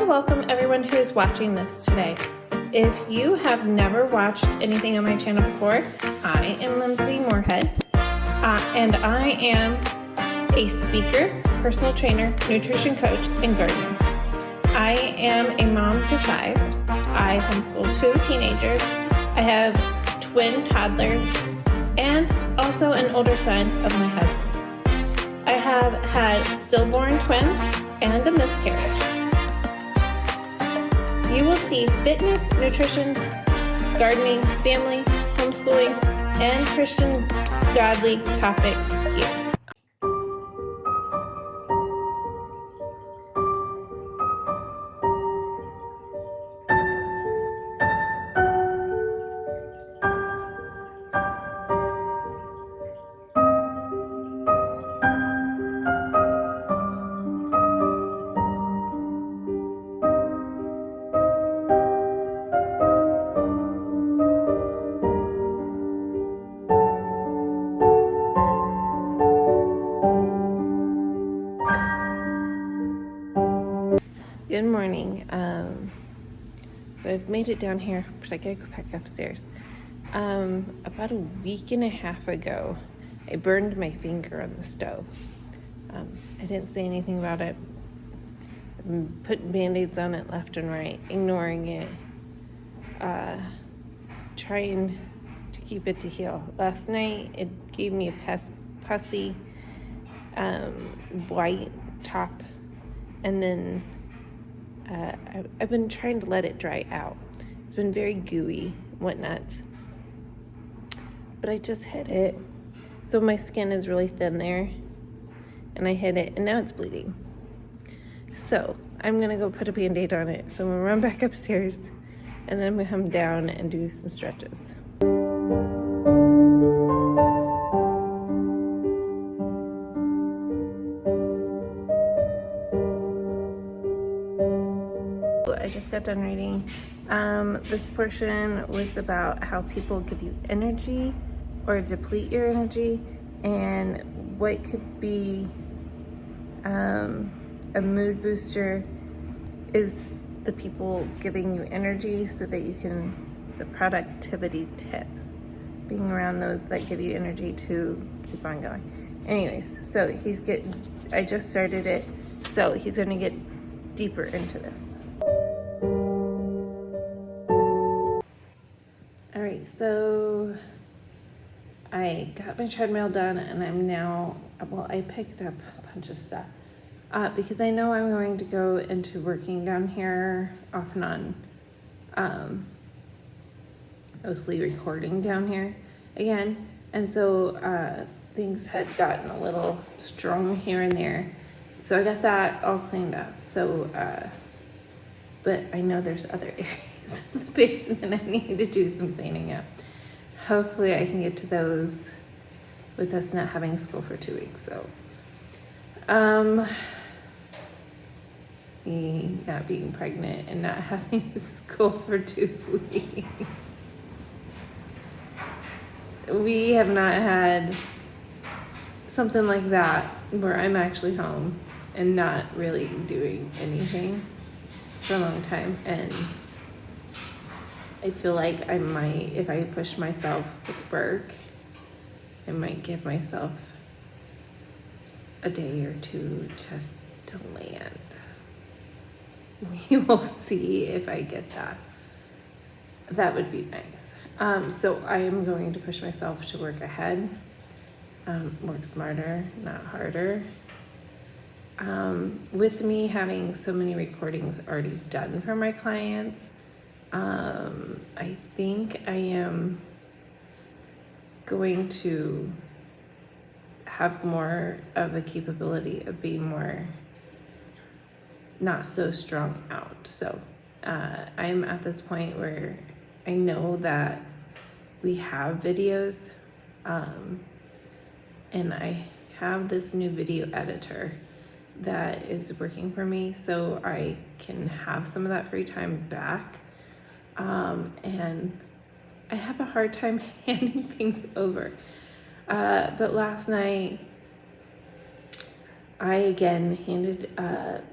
to welcome everyone who is watching this today. If you have never watched anything on my channel before, I am Lindsay Moorhead, and I am a speaker, personal trainer, nutrition coach, and gardener. I am a mom to 5. I homeschool 2 teenagers. I have twin toddlers and also an older son of my husband. I have had stillborn twins and a miscarriage. You will see fitness, nutrition, gardening, family, homeschooling, and Christian godly topics here. Good morning. So I've made it down here, but I gotta go back upstairs. About a week and a half ago, I burned my finger on the stove. I didn't say anything about it. I'm putting band-aids on it left and right, ignoring it, trying to keep it to heal. Last night, it gave me a pussy white top, and then I've been trying to let it dry out. It's been very gooey, whatnot. But I just hit it. So my skin is really thin there. And I hit it, and now it's bleeding. So I'm gonna go put a Band-Aid on it. So I'm gonna run back upstairs, and then I'm gonna come down and do some stretches. I just got done reading. This portion was about how people give you energy or deplete your energy, and what could be a mood booster is the people giving you energy so that you can, it's a productivity tip, being around those that give you energy to keep on going. Anyways, so I just started it, so he's gonna get deeper into this. Alright, so I got my treadmill done, and I'm now, I picked up a bunch of stuff because I know I'm going to go into working down here off and on, mostly recording down here again, and so things had gotten a little strong here and there, so I got that all cleaned up. So but I know there's other areas of the basement I need to do some cleaning up. Hopefully I can get to those with us not having school for 2 weeks. So me not being pregnant and not having school for 2 weeks. We have not had something like that where I'm actually home and not really doing anything for a long time, and I feel like I might, if I push myself with work, I might give myself a day or two just to land. We will see if I get that. That would be nice. So I am going to push myself to work ahead, work smarter, not harder. With me having so many recordings already done for my clients, I think I am going to have more of a capability of being more not so strung out. So I'm at this point where I know that we have videos, and I have this new video editor that is working for me, so I can have some of that free time back. And I have a hard time handing things over. But last night, I again handed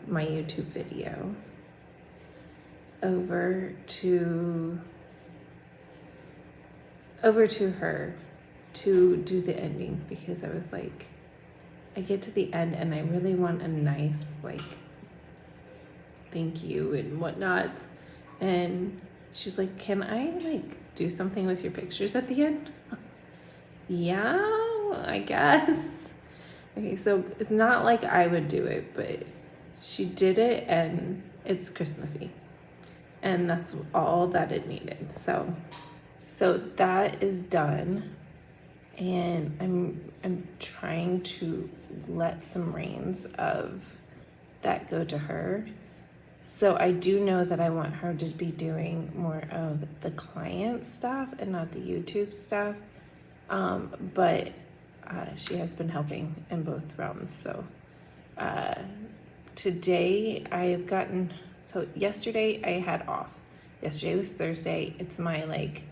my YouTube video over to her to do the ending, because I was like, I get to the end and I really want a nice like thank you and whatnot. And she's like, can I like do something with your pictures at the end? Yeah, I guess. Okay, so it's not like I would do it, but she did it and it's Christmassy. And that's all that it needed. So that is done. And I'm trying to let some reins of that go to her. So I do know that I want her to be doing more of the client stuff and not the YouTube stuff. But she has been helping in both realms. So today I've gotten, so yesterday I had off. Yesterday was Thursday. It's my like,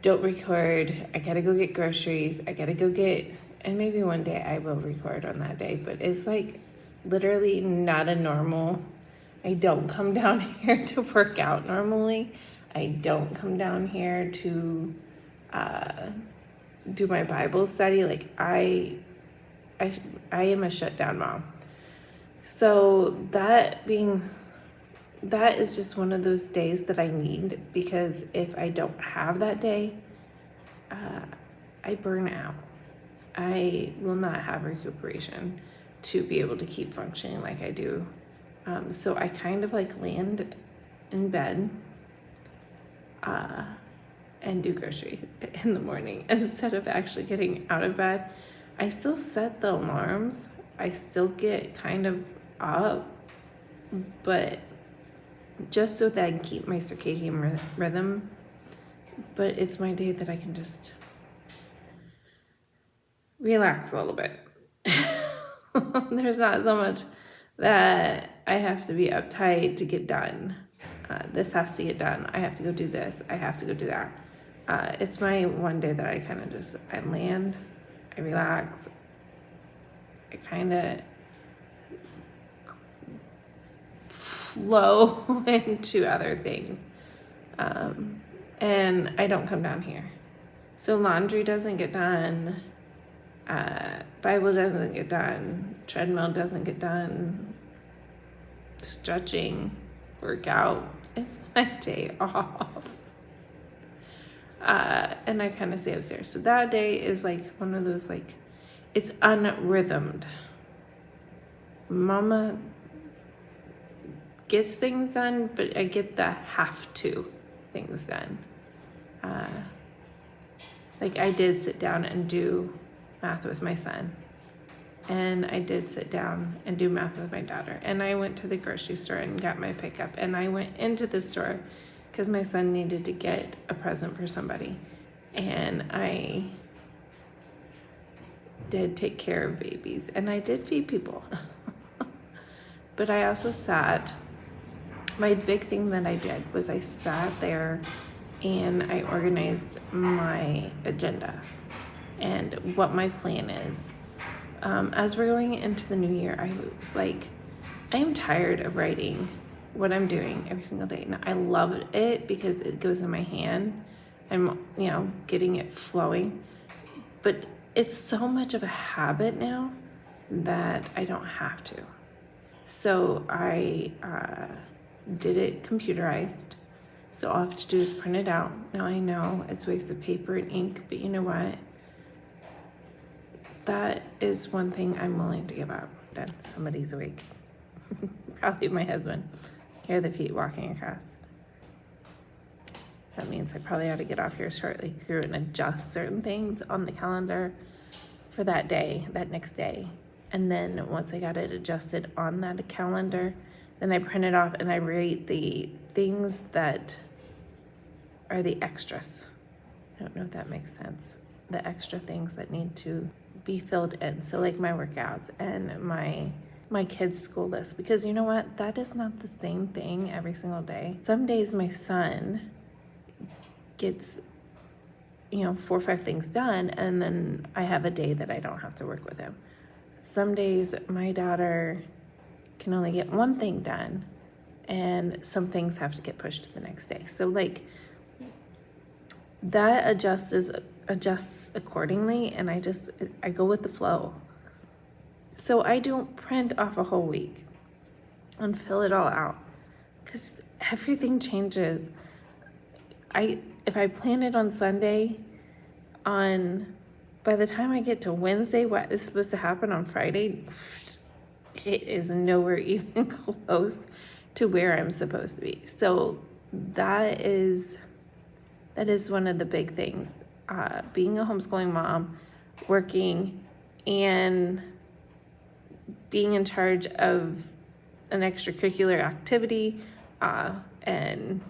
don't record. I gotta go get groceries. I gotta go get, and maybe one day I will record on that day, but it's like literally not a normal. I don't come down here to work out normally. I don't come down here to do my Bible study. Like I am a shutdown mom. So that is just one of those days that I need, because if I don't have that day, I burn out. I will not have recuperation to be able to keep functioning like I do. So I kind of like land in bed and do grocery in the morning instead of actually getting out of bed. I still set the alarms. I still get kind of up, but just so that I can keep my circadian rhythm. But it's my day that I can just relax a little bit. There's not so much that I have to be uptight to get done. This has to get done. I have to go do this. I have to go do that. It's my one day that I kind of just, I land, I relax, I kind of flow into other things. And I don't come down here. So laundry doesn't get done. Bible doesn't get done. Treadmill doesn't get done. Stretching, workout. It's my day off. And I kind of stay upstairs. So that day is like one of those, like, it's unrhythmed. Mama gets things done, but I get the have to things done. Like I did sit down and do math with my son. And I did sit down and do math with my daughter. And I went to the grocery store and got my pickup. And I went into the store because my son needed to get a present for somebody. And I did take care of babies. And I did feed people. But I also sat. My big thing that I did was I sat there and I organized my agenda and what my plan is. As we're going into the new year, I was like, I am tired of writing what I'm doing every single day. Now, I love it because it goes in my hand. I'm, getting it flowing. But it's so much of a habit now that I don't have to. So I did it computerized. So all I have to do is print it out. Now I know it's a waste of paper and ink, but you know what? That is one thing I'm willing to give up. That somebody's awake. Probably my husband. Hear the feet walking across. That means I probably ought to get off here shortly. You're going to adjust certain things on the calendar for that day, that next day. And then once I got it adjusted on that calendar, then I print it off and I rate the things that are the extras. I don't know if that makes sense. The extra things that need to be filled in. So like my workouts and my kids' school list. Because you know what? That is not the same thing every single day. Some days my son gets 4 or 5 things done, and then I have a day that I don't have to work with him. Some days my daughter can only get 1 thing done, and some things have to get pushed to the next day. So like that adjusts accordingly, and I go with the flow. So I don't print off a whole week and fill it all out because everything changes. If I plan it on Sunday, by the time I get to Wednesday, what is supposed to happen on Friday, it is nowhere even close to where I'm supposed to be. So that is one of the big things. Being a homeschooling mom, working, and being in charge of an extracurricular activity, and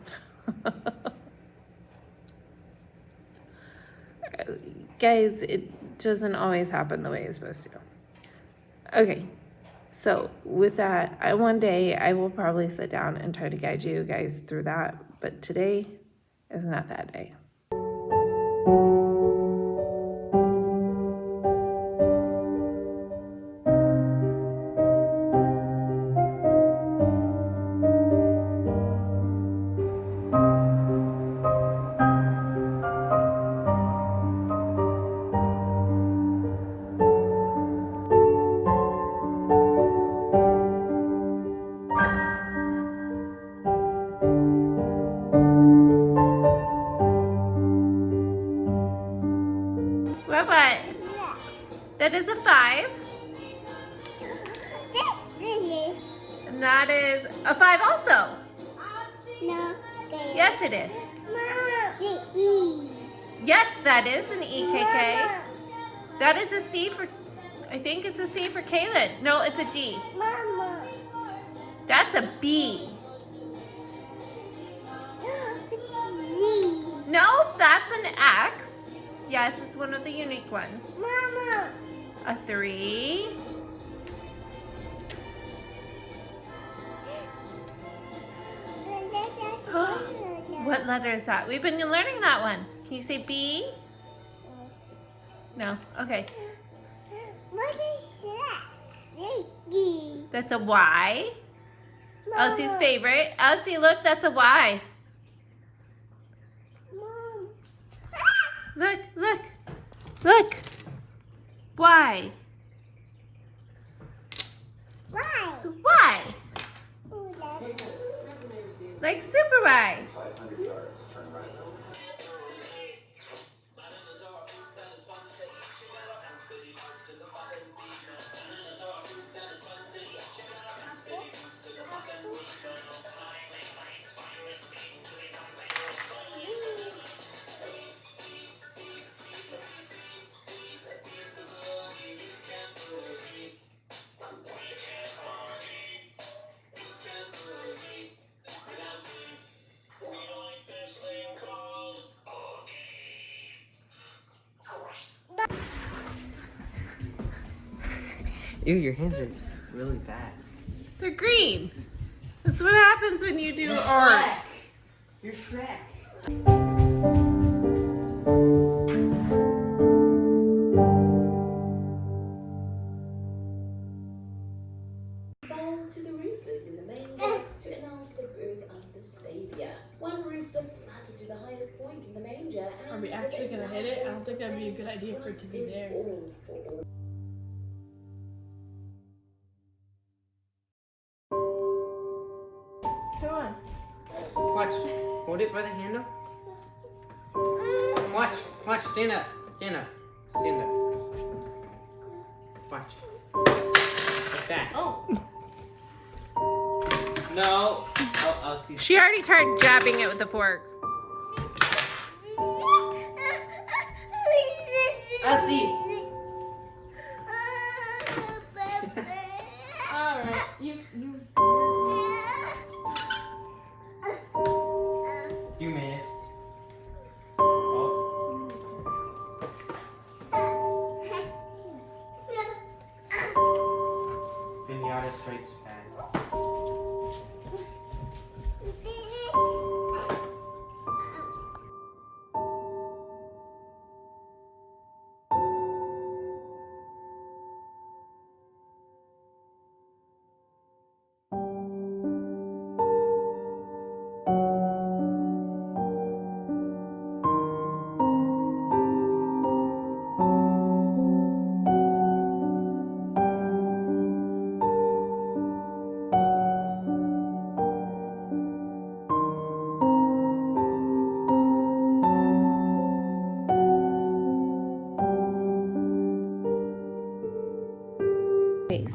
guys, it doesn't always happen the way it's supposed to. Okay, so with that, one day I will probably sit down and try to guide you guys through that, but today is not that day. What? That is a 5. And that is a 5 also. No. Yes, it is. Mama. E. Yes, that is an EKK. That is a C for, I think it's a C for Kaylin. No, it's a G. Mama. That's a B. No, it's Z. No, that's an X. Yes, it's one of the unique ones. Mama. A 3. What letter is that? We've been learning that one. Can you say B? No. Okay. What is that? That's a Y. Elsie's favorite. Elsie, look, that's a Y. Mom. Look, look, look. Y. Why? It's a Y. Like Super Y. Ew, your hands are really bad. They're green. That's what happens when you do art. You're Shrek. To the roosters in the manger to announce the birth of the Savior. One rooster fluttered to the highest point in the manger. And Are we actually gonna hit it? I don't think that'd be a good idea for it to be there. Come on. Watch. Hold it by the handle. Watch. Watch. Stand up. Stand up. Stand up. Watch. Like that. Oh. No. I'll see. She already tried jabbing it with a fork. I'll see. All right. You missed. Oh. Pinata strikes back.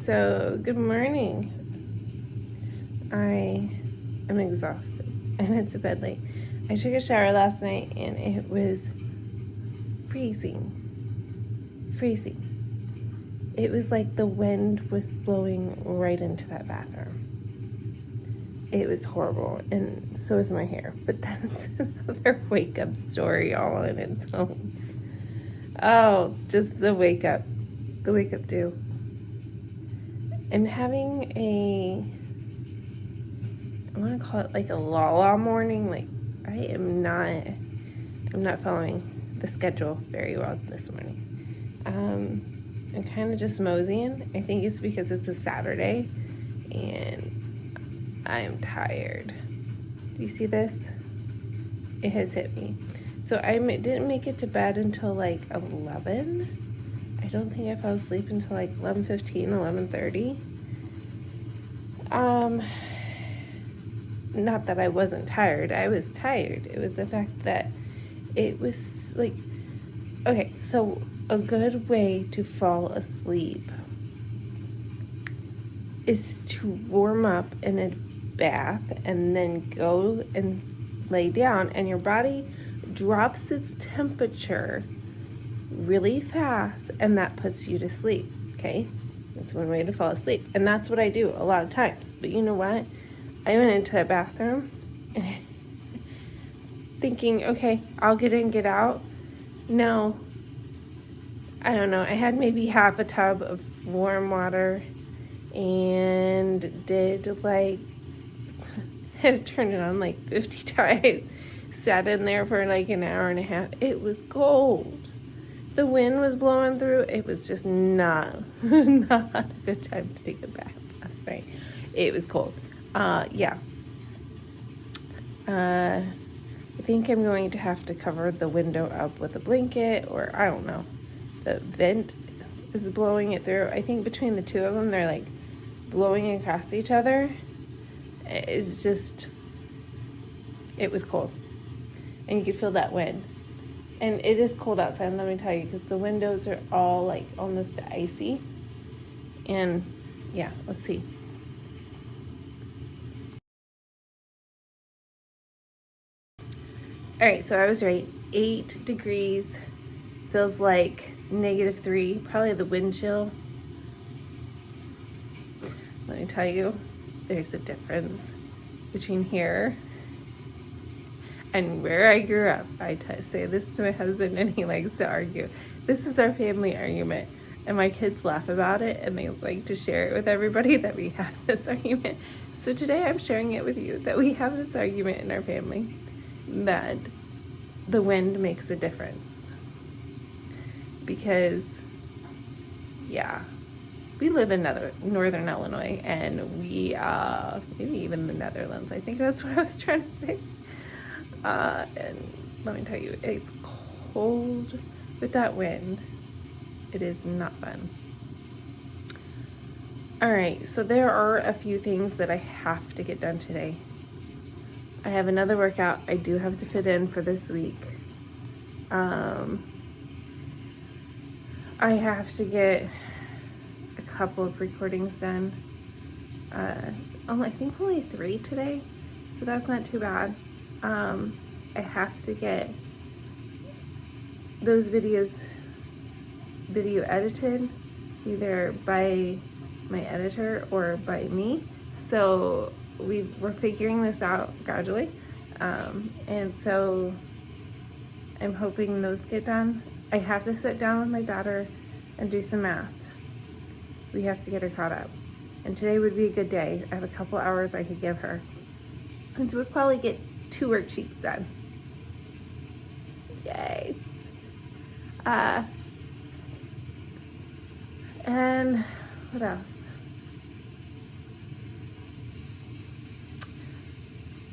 So, good morning. I am exhausted. I went to bed late. I took a shower last night and it was freezing. It was like the wind was blowing right into that bathroom. It was horrible, and so is my hair. But that's another wake-up story all on its own. Oh, just the wake-up do. I'm having I want to call it like a la-la morning. Like, I'm not following the schedule very well this morning. I'm kind of just moseying. I think it's because it's a Saturday, and I'm tired. Do you see this? It has hit me. So I didn't make it to bed until like 11. I don't think I fell asleep until like 11:15, 11:30. Not that I wasn't tired. I was tired. It was the fact that it was like, okay, so a good way to fall asleep is to warm up in a bath and then go and lay down, and your body drops its temperature really fast, and that puts you to sleep. Okay, that's one way to fall asleep, and that's what I do a lot of times. But you know what, I went into the bathroom thinking, okay, I'll get in, get out. No, I don't know, I had maybe half a tub of warm water and did like had to turn it on like 50 times. Sat in there for like an hour and a half. It was cold. The wind was blowing through. It was just not a good time to take a bath last night. It was cold. Yeah. I think I'm going to have to cover the window up with a blanket, or I don't know. The vent is blowing it through. I think between the two of them, they're like blowing across each other. It's just, it was cold. And you could feel that wind. And it is cold outside, let me tell you, because the windows are all like almost icy. And yeah, let's see. All right, so I was right. 8 degrees, feels like -3, probably the wind chill. Let me tell you, there's a difference between here and where I grew up. I say this to my husband and he likes to argue. This is our family argument, and my kids laugh about it and they like to share it with everybody that we have this argument. So today I'm sharing it with you that we have this argument in our family that the wind makes a difference. Because, yeah, we live in northern Illinois, and we, maybe even the Netherlands. I think that's what I was trying to say. And let me tell you, it's cold with that wind. It is not fun. All right, so there are a few things that I have to get done today. I have another workout I do have to fit in for this week. I have to get a couple of recordings done. I think only 3 today, so that's not too bad. I have to get those video edited, either by my editor or by me. So we're figuring this out gradually. And so I'm hoping those get done. I have to sit down with my daughter and do some math. We have to get her caught up. And today would be a good day. I have a couple hours I could give her. And so we'll probably get 2 worksheets done. Yay. And what else?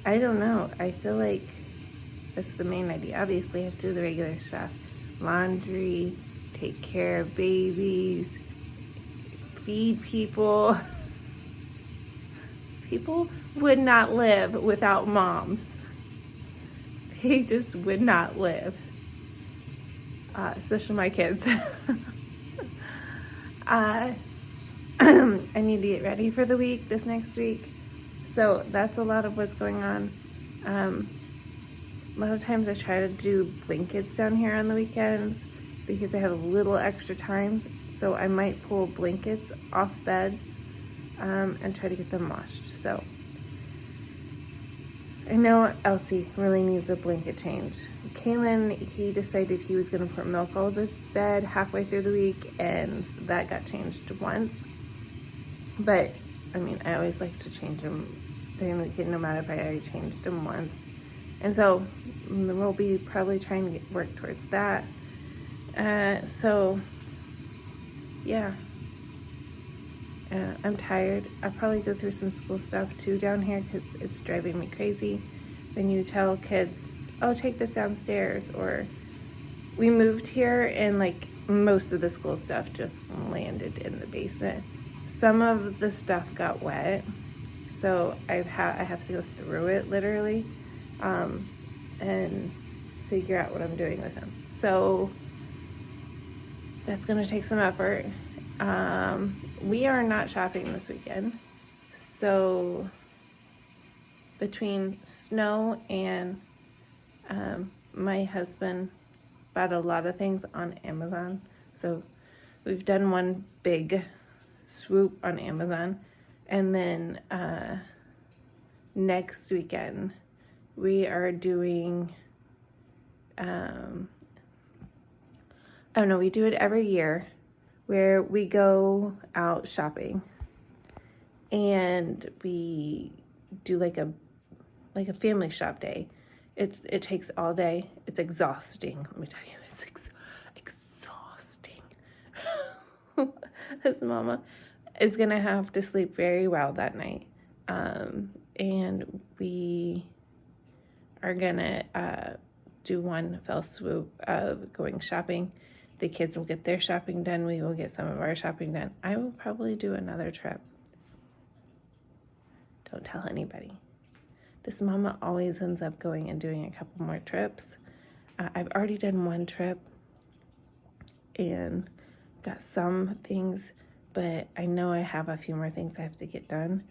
I don't know. I feel like that's the main idea. Obviously, I have to do the regular stuff. Laundry, take care of babies, feed people. People would not live without moms. They just would not live. Especially my kids. I I need to get ready for the week this next week. So that's a lot of what's going on. A lot of times I try to do blankets down here on the weekends because I have a little extra time. So I might pull blankets off beds and try to get them washed. So I know Elsie really needs a blanket change. Kaylin, he decided he was going to pour milk all over his bed halfway through the week, and that got changed once. But, I mean, I always like to change them during the weekend, no matter if I already changed them once. And so we'll be probably trying to work towards that. Yeah. I'm tired. I'll probably go through some school stuff too down here because it's driving me crazy when you tell kids, oh, take this downstairs. Or we moved here and like most of the school stuff just landed in the basement. Some of the stuff got wet, so I have to go through it literally and figure out what I'm doing with them. So that's going to take some effort. We are not shopping this weekend. So between snow and my husband bought a lot of things on Amazon. So we've done one big swoop on Amazon. And then next weekend we are doing, we do it every year where we go out shopping and we do like a family shop day. It takes all day. It's exhausting. Let me tell you, it's exhausting. This mama is gonna have to sleep very well that night. And we are gonna do one fell swoop of going shopping. The kids will get their shopping done. We will get some of our shopping done. I will probably do another trip. Don't tell anybody. This mama always ends up going and doing a couple more trips. I've already done one trip and got some things, but I know I have a few more things I have to get done.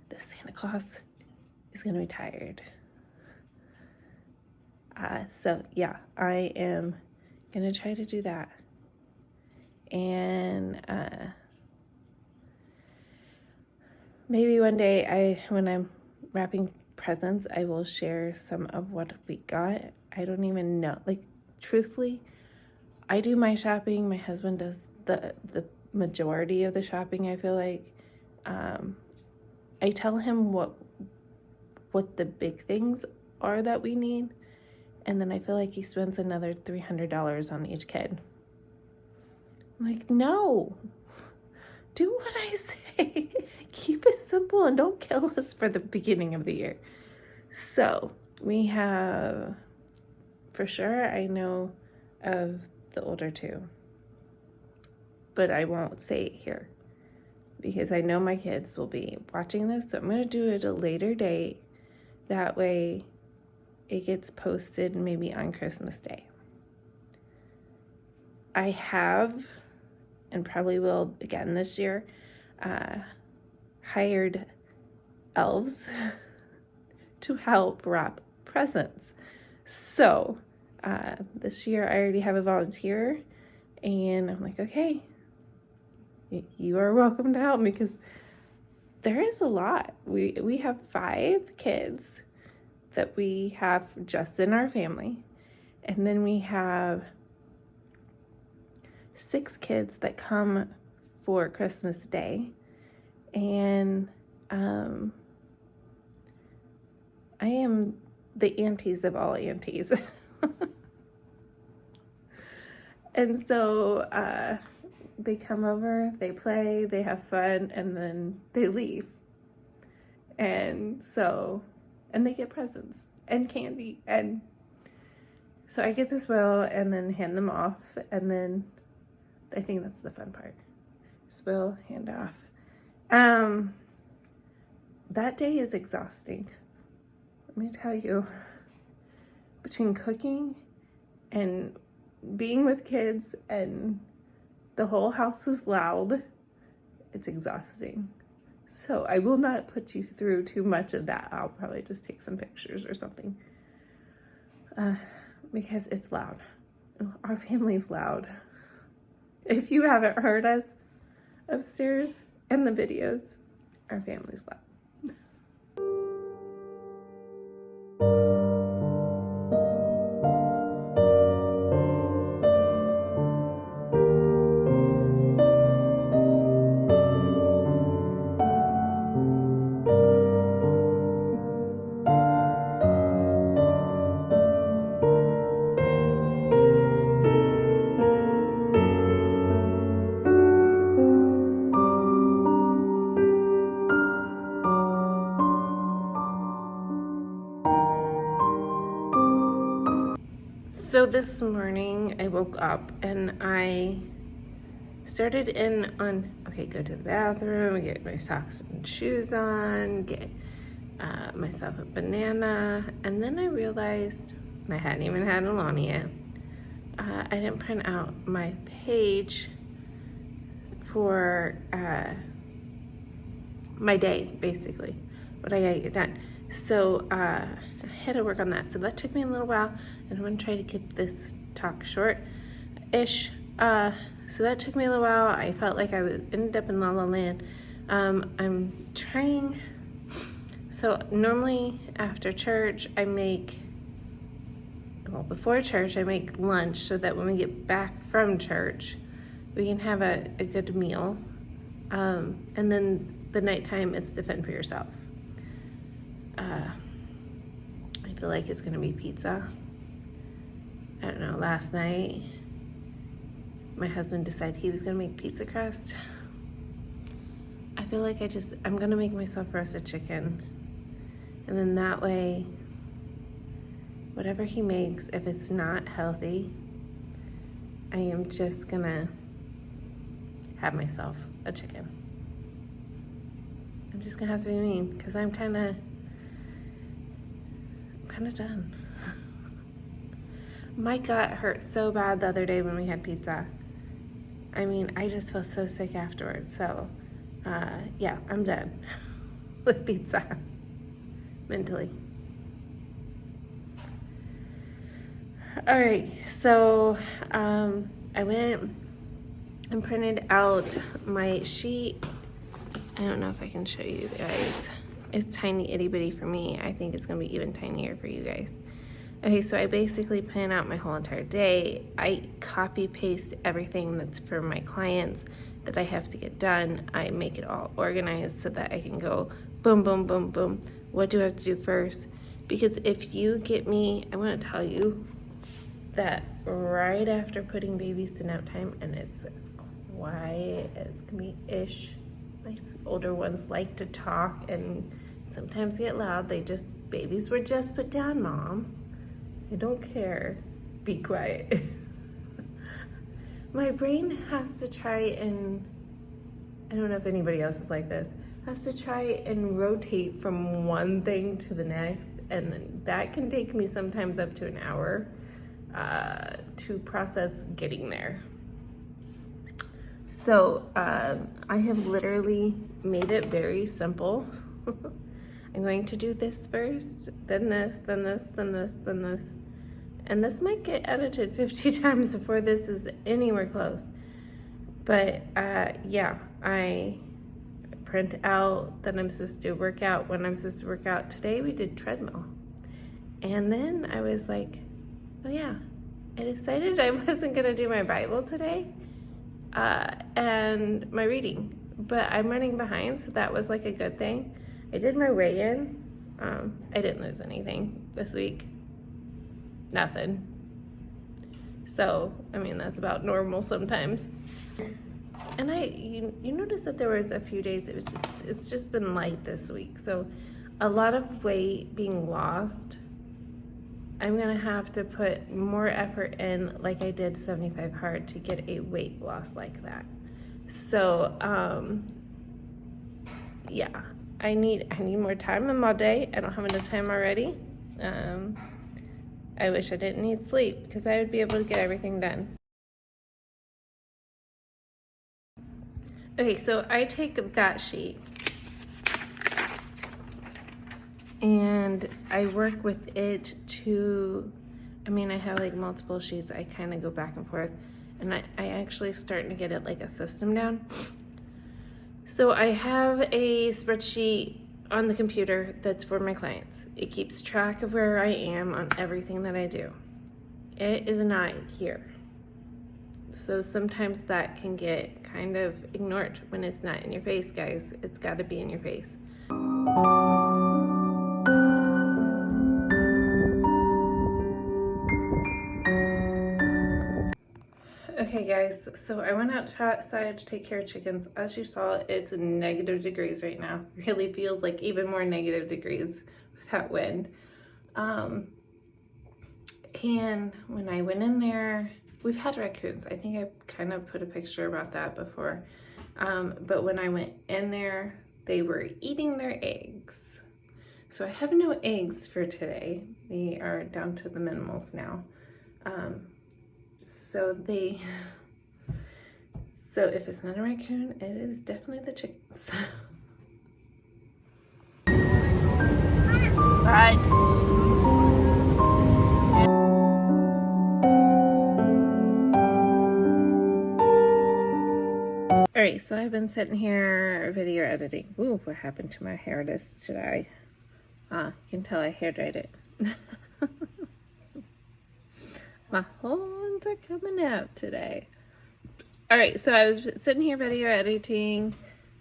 The Santa Claus is going to be tired. So yeah, I am going to try to do that. And maybe one day when I'm wrapping presents, I will share some of what we got. I don't even know. Like, truthfully, I do my shopping. My husband does the majority of the shopping, I feel like. I tell him what the big things are that we need. And then I feel like he spends another $300 on each kid. I'm like, no, do what I say. Keep it simple and don't kill us for the beginning of the year. So we have, for sure, I know of the older two, but I won't say it here because I know my kids will be watching this. So I'm going to do it at a later date. That way it gets posted maybe on Christmas Day. I have, and probably will again this year, hired elves to help wrap presents. So this year I already have a volunteer, and I'm like, okay, you are welcome to help me because there is a lot. We have 5 kids that we have just in our family, and then we have 6 kids that come for Christmas Day, and I am the aunties of all aunties. And so they come over, they play, they have fun, and then they leave. And they get presents and candy, and so I get to spoil and then hand them off, and then I think that's the fun part. Spoil, hand off. That day is exhausting. Let me tell you, between cooking and being with kids and the whole house is loud it's exhausting. So I will not put you through too much of that. I'll probably just take some pictures or something. Because it's loud. Our family's loud. If you haven't heard us upstairs in the videos, our family's loud. So this morning I woke up and I started in on, okay, go to the bathroom, get my socks and shoes on, get myself a banana, and then I realized, and I hadn't even had Alani yet, I didn't print out my page for my day, basically, what I gotta get done. So I had to work on that. So that took me a little while, and I'm gonna try to keep this talk short-ish. So that took me a little while. I felt like I ended up in La La Land. I'm trying, so normally after church, before church, I make lunch so that when we get back from church, we can have a good meal. And then the nighttime, it's to fend for yourself. I feel like it's gonna be pizza. I don't know, last night, my husband decided he was gonna make pizza crust. I feel like I'm gonna make myself roasted chicken. And then that way, whatever he makes, if it's not healthy, I am just gonna have myself a chicken. I'm just gonna have to be mean, because I'm kind of done. My gut hurt so bad the other day when we had pizza. I mean, I just felt so sick afterwards. So, yeah, I'm done with pizza mentally. All right, so I went and printed out my sheet. I don't know if I can show you guys. It's tiny itty bitty for me. I think it's gonna be even tinier for you guys. Okay, so I basically plan out my whole entire day. I copy paste everything that's for my clients that I have to get done. I make it all organized so that I can go boom, boom, boom, boom. What do I have to do first? Because if you get me, I wanna tell you that right after putting babies to nap time, and it's as quiet as can be-ish, my older ones like to talk and sometimes get loud. Babies were just put down, Mom. I don't care. Be quiet. My brain has to try and, I don't know if anybody else is like this, has to try and rotate from one thing to the next, and that can take me sometimes up to an hour to process getting there. So I have literally made it very simple. I'm going to do this first, then this, then this, then this, then this. And this might get edited 50 times before this is anywhere close. But yeah, I print out that I'm supposed to work out when I'm supposed to work out. Today we did treadmill. And then I was like, oh yeah, I decided I wasn't gonna do my Bible today and my reading, but I'm running behind, so that was like a good thing. I did my weigh-in. I didn't lose anything this week. Nothing. So, I mean, that's about normal sometimes. And you notice that there was a few days, it's just been light this week. So a lot of weight being lost. I'm gonna have to put more effort in, like I did 75 hard, to get a weight loss like that. So, yeah, I need more time in my day. I don't have enough time already. I wish I didn't need sleep, because I would be able to get everything done. Okay, so I take that sheet and I work with it to, I mean, I have like multiple sheets. I kind of go back and forth, and I actually starting to get it like a system down. So I have a spreadsheet on the computer that's for my clients. It keeps track of where I am on everything that I do. It is not here. So sometimes that can get kind of ignored when it's not in your face, guys. It's got to be in your face. Okay guys, so I went outside to take care of chickens. As you saw, it's negative degrees right now. It really feels like even more negative degrees with that wind. And when I went in there, we've had raccoons. I think I kind of put a picture about that before. But when I went in there, they were eating their eggs. So I have no eggs for today. They are down to the minimals now. So if it's not a raccoon, it is definitely the chickens. Right. Alright, so I've been sitting here video editing. Ooh, what happened to my hair today? You can tell I hair dried it. My horns are coming out today. Alright, so I was sitting here video editing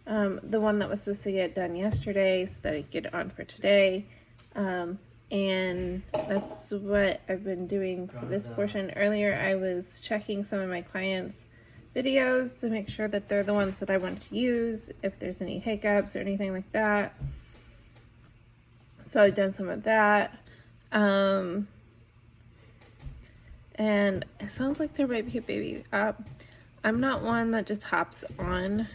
the one that was supposed to get done yesterday so that I could get it on for today. And that's what I've been doing for this portion. Earlier I was checking some of my clients' videos to make sure that they're the ones that I want to use, if there's any hiccups or anything like that. So I've done some of that. And it sounds like there might be a baby up. I'm not one that just hops on